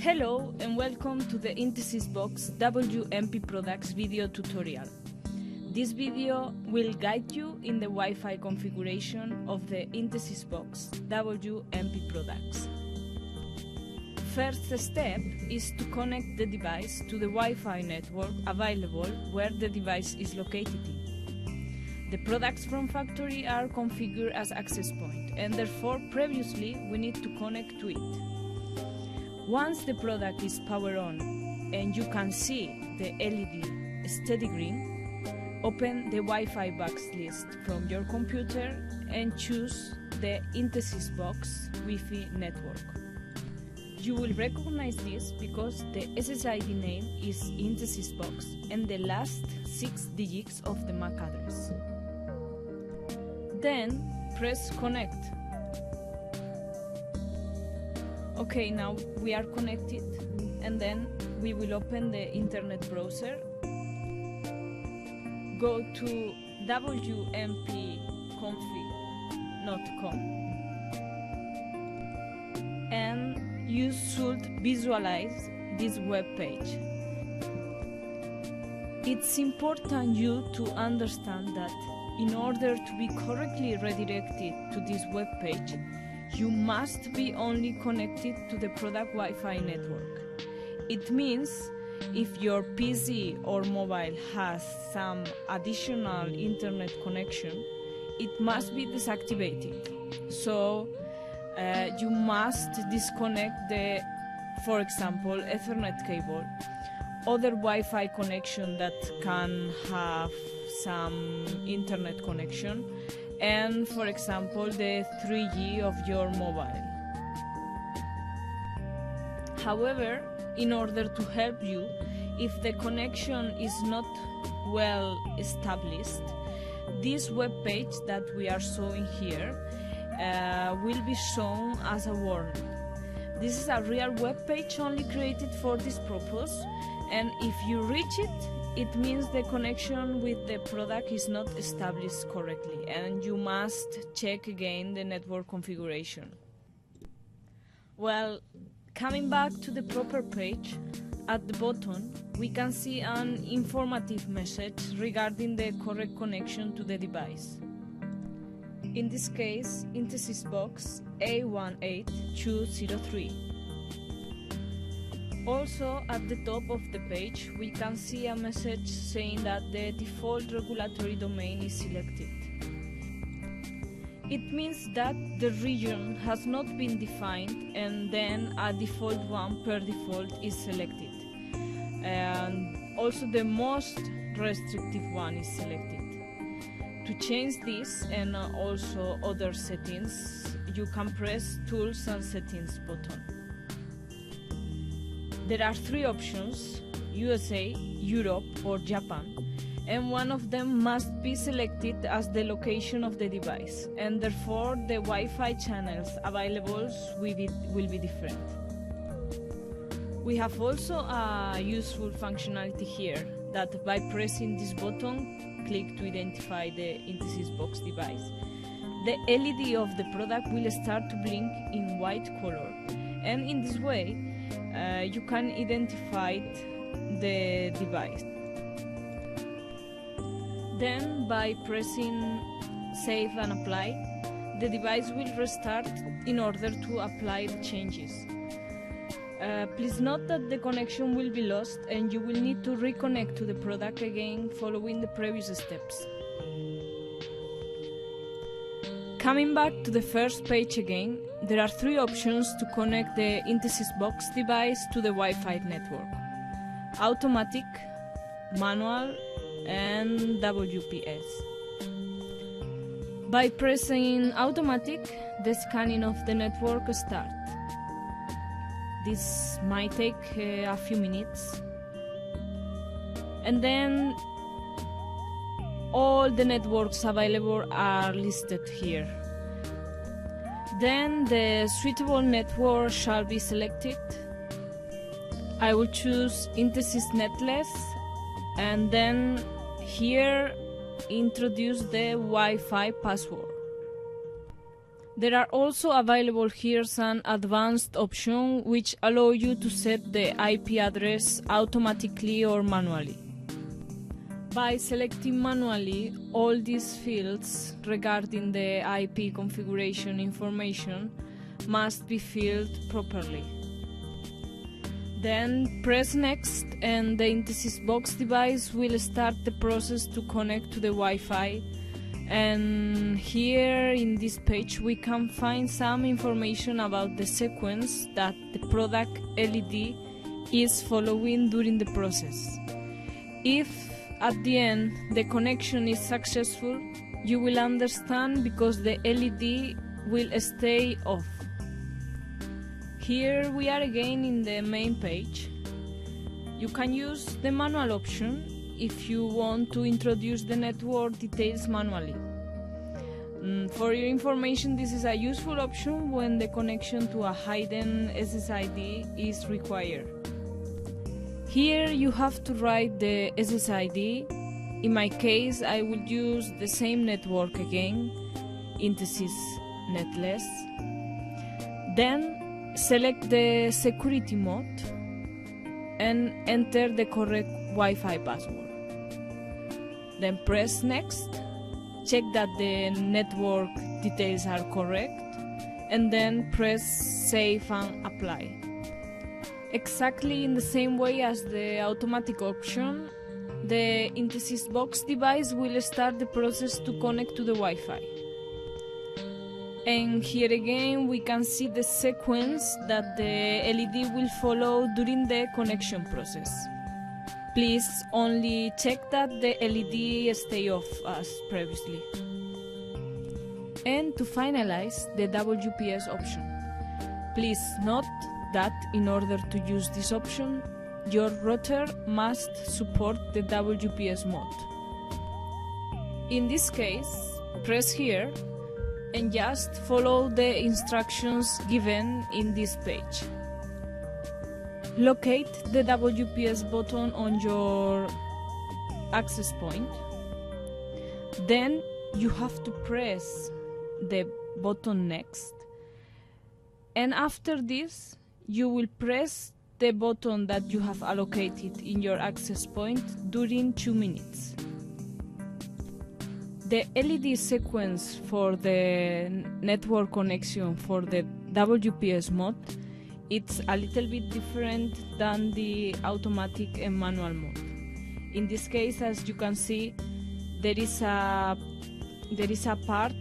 Hello and welcome to the IntesisBox WMP products video tutorial. This video will guide you in the Wi-Fi configuration of the IntesisBox WMP products. First step is to connect the device to the Wi-Fi network available where the device is located in. The products from factory are configured as access point, and therefore previously we need to connect to it. Once the product is powered on and you can see the LED steady green, open the Wi-Fi box list from your computer and choose the IntesisBox Wi-Fi network. You will recognize this because the SSID name is IntesisBox and the last 6 digits of the MAC address. Then press connect. Okay, now we are connected, and then we will open the internet browser, go to wmpconfig.com, and you should visualize this web page. It's important you to understand that in order to be correctly redirected to this web page, you must be only connected to the product Wi-Fi network. It means if your PC or mobile has some additional internet connection, it must be deactivated. So you must disconnect the, for example, Ethernet cable, other Wi-Fi connection that can have some internet connection, and for example the 3G of your mobile. However, in order to help you, if the connection is not well established, this web page that we are showing here will be shown as a warning. This is a real web page only created for this purpose, and if you reach it, it means the connection with the product is not established correctly, and you must check again the network configuration. Well, coming back to the proper page, at the bottom we can see an informative message regarding the correct connection to the device. In this case, IntesisBox A18203. Also, at the top of the page, we can see a message saying that the default regulatory domain is selected. It means that the region has not been defined, and then a default one per default is selected. And also the most restrictive one is selected. To change this and also other settings, you can press Tools and Settings button. There are 3 options: USA, Europe or Japan, and one of them must be selected as the location of the device, and therefore the Wi-Fi channels available will be different. We have also a useful functionality here that by pressing this button, click to identify the IntesisBox device, the LED of the product will start to blink in white color, and in this way you can identify the device. Then by pressing Save and Apply, the device will restart in order to apply the changes. Please note that the connection will be lost and you will need to reconnect to the product again following the previous steps. Coming back to the first page again, there are 3 options to connect the IntesisBox device to the Wi-Fi network: automatic, manual and WPS. By pressing automatic, the scanning of the network starts. This might take a few minutes, and then all the networks available are listed here. Then the suitable network shall be selected. I will choose Intesis Netless, and then here introduce the Wi-Fi password. There are also available here some advanced options which allow you to set the IP address automatically or manually. By selecting manually all these fields regarding the IP configuration information must be filled properly. Then press next and the IntesisBox device will start the process to connect to the Wi-Fi. And here in this page we can find some information about the sequence that the product LED is following during the process. If at the end the connection is successful, you will understand because the LED will stay off. Here we are again in the main page. You can use the manual option if you want to introduce the network details manually. For your information, this is a useful option when the connection to a hidden SSID is required. Here you have to write the SSID. In my case, I will use the same network again, Intesis Netless. Then select the security mode and enter the correct Wi-Fi password. Then press next, check that the network details are correct, and then press save and apply. Exactly in the same way as the automatic option, the IntesisBox device will start the process to connect to the Wi-Fi. And here again we can see the sequence that the LED will follow during the connection process. Please only check that the LED stay off as previously. And to finalize the WPS option, please note that in order to use this option, your router must support the WPS mode. In this case, press here and just follow the instructions given in this page. Locate the WPS button on your access point. Then you have to press the button next. And after this, you will press the button that you have allocated in your access point during 2 minutes. The LED sequence for the network connection for the WPS mode, it's a little bit different than the automatic and manual mode. In this case, as you can see, there is a part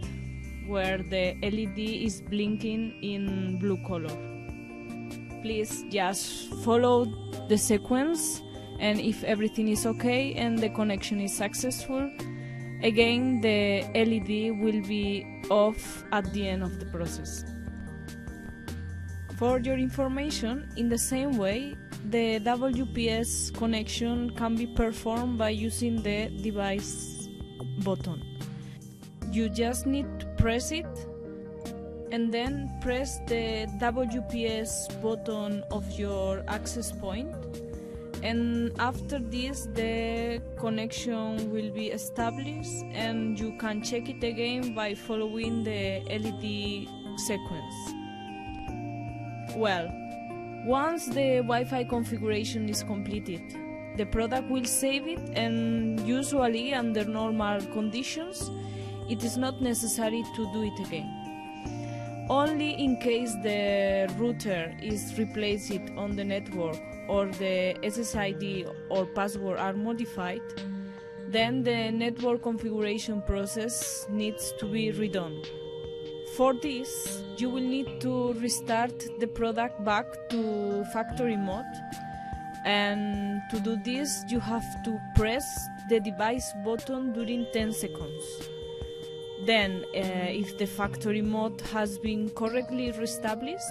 where the LED is blinking in blue color. Please just follow the sequence, and if everything is okay and the connection is successful, again the LED will be off at the end of the process. For your information, in the same way, the WPS connection can be performed by using the device button. You just need to press it and then press the WPS button of your access point, and after this the connection will be established and you can check it again by following the LED sequence. Well, once the Wi-Fi configuration is completed, the product will save it, and usually under normal conditions it is not necessary to do it again. Only in case the router is replaced on the network or the SSID or password are modified, then the network configuration process needs to be redone. For this, you will need to restart the product back to factory mode, and to do this you have to press the device button during 10 seconds. Then, if the factory mode has been correctly reestablished,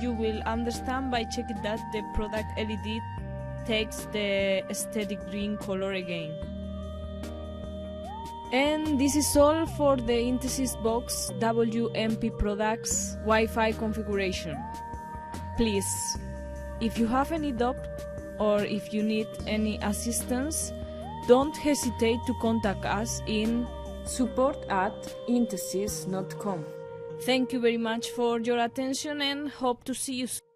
you will understand by checking that the product LED takes the steady green color again. And this is all for the IntesisBox WMP products Wi-Fi configuration. Please, if you have any doubt or if you need any assistance, don't hesitate to contact us in support@intesis.com. Thank you very much for your attention and hope to see you soon.